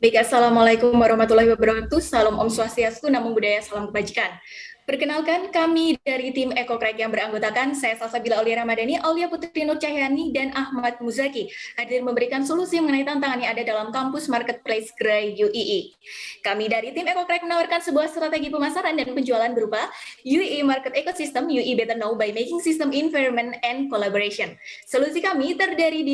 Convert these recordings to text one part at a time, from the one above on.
Baik, Assalamualaikum warahmatullahi wabarakatuh. Salam Om Swastiastu, Namo Buddhaya, salam kebajikan. Perkenalkan, kami dari tim EcoCrack yang beranggotakan saya Salsabila Aulia Ramadhani, Aulia Putri Nur Cahyani, dan Ahmad Muzaki hadir memberikan solusi mengenai tantangan yang ada dalam kampus marketplace Gerai UII. Kami dari tim EcoCrack menawarkan sebuah strategi pemasaran dan penjualan berupa UII Market Ecosystem, UII Better Know by Making System Environment and Collaboration. Solusi kami terdiri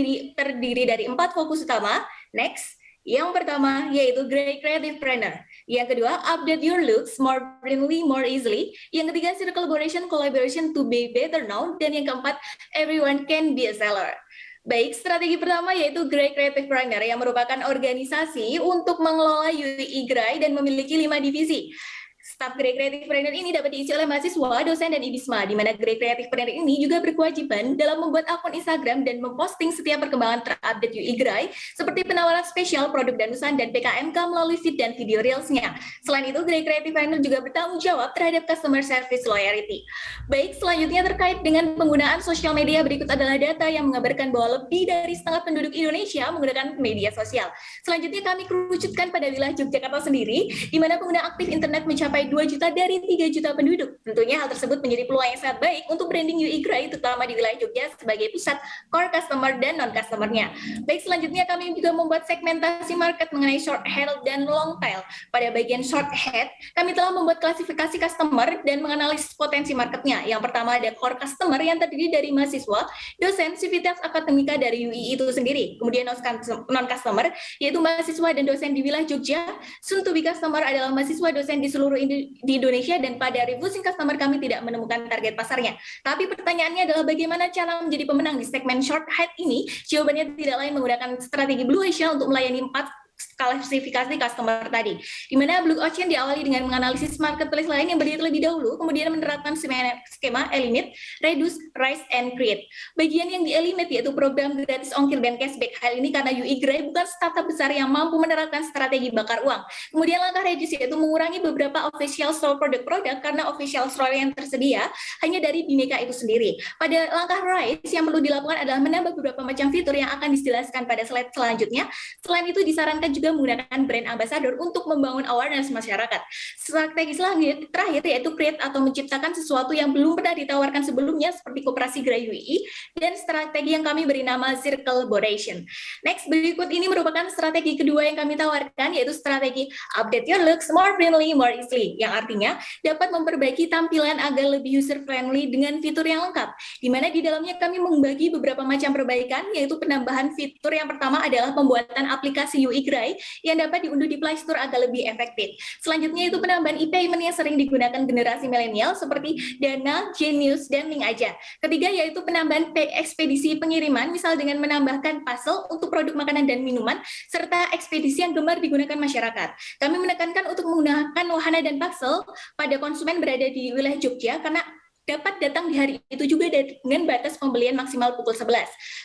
dari 4 fokus utama. Next. Yang pertama yaitu Great Creative Planner. Yang kedua, update your looks more friendly, more easily. Yang ketiga, circle collaboration to be better known. Dan yang keempat, everyone can be a seller. Baik, strategi pertama yaitu Great Creative Planner yang merupakan organisasi untuk mengelola UI Gray dan memiliki 5 divisi. Staf Great Creative Planner ini dapat diisi oleh mahasiswa, dosen, dan IBISMA, di mana Great Creative Planner ini juga berkewajiban dalam membuat akun Instagram dan memposting setiap perkembangan terupdate UI Gray, seperti penawaran spesial, produk danusan, dan PKMK melalui feed dan video Reels-nya. Selain itu, Great Creative Planner juga bertanggung jawab terhadap customer service loyalty. Baik, selanjutnya terkait dengan penggunaan sosial media, berikut adalah data yang mengabarkan bahwa lebih dari setengah penduduk Indonesia menggunakan media sosial. Selanjutnya kami kerucutkan pada wilayah Yogyakarta sendiri, di mana pengguna aktif internet mencapai 2 juta dari 3 juta penduduk. Tentunya hal tersebut menjadi peluang yang sangat baik untuk branding UI Gray, terutama di wilayah Jogja sebagai pusat core customer dan non-customer-nya. Baik, selanjutnya kami juga membuat segmentasi market mengenai short hair dan long tail. Pada bagian short hair, kami telah membuat klasifikasi customer dan menganalisis potensi marketnya. Yang pertama ada core customer yang terdiri dari mahasiswa, dosen, sivitas akademika dari UI itu sendiri. Kemudian non-customer, yaitu mahasiswa dan dosen di wilayah Jogja. Soon to be customer adalah mahasiswa dosen di seluruh di Indonesia, dan pada refusing customer kami tidak menemukan target pasarnya. Tapi pertanyaannya adalah bagaimana cara menjadi pemenang di segmen short hair ini? Jawabannya tidak lain menggunakan strategi Blue Ocean untuk melayani 4 klasifikasi customer tadi, di mana Blue Ocean diawali dengan menganalisis marketplace lain yang berdiri terlebih dahulu, kemudian menerapkan skema eliminate, reduce, rise, and create. Bagian yang di-eliminate yaitu program gratis ongkir dan cashback. Hal ini karena UI Gray bukan startup besar yang mampu menerapkan strategi bakar uang. Kemudian langkah reduce yaitu mengurangi beberapa official store produk-produk karena official store yang tersedia hanya dari Bhinneka itu sendiri. Pada langkah rise yang perlu dilakukan adalah menambah beberapa macam fitur yang akan dijelaskan pada slide selanjutnya. Selain itu disarankan juga menggunakan brand ambassador untuk membangun awareness masyarakat. Strategi selanjutnya terakhir yaitu create atau menciptakan sesuatu yang belum pernah ditawarkan sebelumnya seperti koperasi Gray UI, dan strategi yang kami beri nama circle collaboration. Next, berikut ini merupakan strategi kedua yang kami tawarkan, yaitu strategi update your looks more friendly, more easily, yang artinya dapat memperbaiki tampilan agar lebih user friendly dengan fitur yang lengkap, di mana di dalamnya kami membagi beberapa macam perbaikan, yaitu penambahan fitur yang pertama adalah pembuatan aplikasi UI Gray yang dapat diunduh di Play Store agar lebih efektif. Selanjutnya itu penambahan e-payment yang sering digunakan generasi milenial seperti Dana, Genius, dan Link Aja. Ketiga yaitu penambahan ekspedisi pengiriman, misal dengan menambahkan parcel untuk produk makanan dan minuman, serta ekspedisi yang gemar digunakan masyarakat. Kami menekankan untuk menggunakan wahana dan parcel pada konsumen berada di wilayah Jogja karena dapat datang di hari itu juga dengan batas pembelian maksimal pukul 11.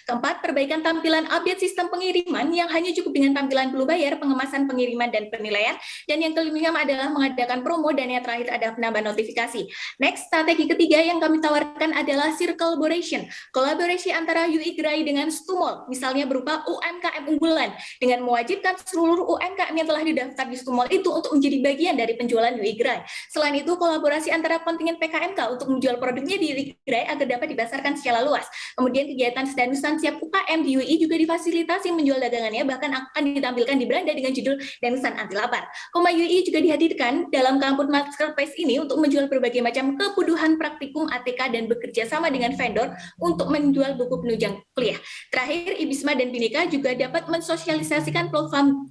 Keempat, perbaikan tampilan update sistem pengiriman yang hanya cukup dengan tampilan belum bayar, pengemasan pengiriman dan penilaian. Dan yang kelima adalah mengadakan promo, dan yang terakhir adalah penambahan notifikasi. Next, strategi ketiga yang kami tawarkan adalah circle collaboration. Kolaborasi antara UI Gray dengan Stumol, misalnya berupa UMKM unggulan, dengan mewajibkan seluruh UMKM yang telah didaftar di Stumol itu untuk menjadi bagian dari penjualan UI Gray. Selain itu, kolaborasi antara kontingen PKMK untuk menjual produknya di Gray agar dapat dipasarkan secara luas. Kemudian kegiatan danusan siap UKM di UI juga difasilitasi menjual dagangannya, bahkan akan ditampilkan di beranda dengan judul danusan anti lapar. Koma UI juga dihadirkan dalam kampus marketplace ini untuk menjual berbagai macam kebutuhan praktikum ATK dan bekerja sama dengan vendor untuk menjual buku penunjang kuliah. Terakhir, IBISMA dan Bhinneka juga dapat mensosialisasikan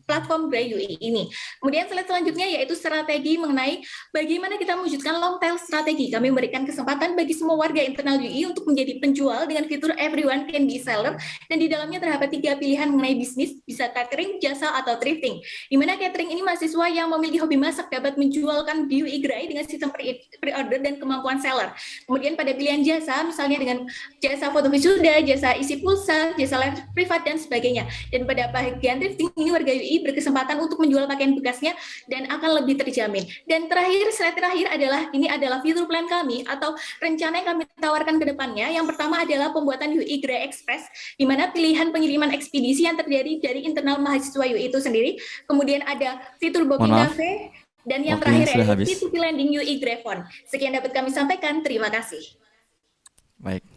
platform Gray UI ini. Kemudian slide selanjutnya yaitu strategi mengenai bagaimana kita mewujudkan long tail strategi. Kami memberikan kesempatan bagi semua warga internal UI untuk menjadi penjual dengan fitur everyone can be seller, dan di dalamnya terdapat 3 pilihan mengenai bisnis, bisa catering, jasa, atau thrifting. Di mana catering ini mahasiswa yang memiliki hobi masak dapat menjualkan di UI Gray dengan sistem pre-order dan kemampuan seller. Kemudian pada pilihan jasa, misalnya dengan jasa foto wisuda, jasa isi pulsa, jasa live privat, dan sebagainya. Dan pada bagian thrifting ini warga UI berkesempatan untuk menjual pakaian bekasnya dan akan lebih terjamin. Dan terakhir, slide terakhir adalah ini adalah fitur plan kami atau rencana yang kami tawarkan ke depannya. Yang pertama adalah pembuatan UI Grey Express, di mana pilihan pengiriman ekspedisi yang terjadi dari internal mahasiswa UI itu sendiri. Kemudian ada fitur booking cafe, dan yang terakhir yaitu P2P Landing UI Grey Phone. Sekian dapat kami sampaikan, terima kasih. Baik.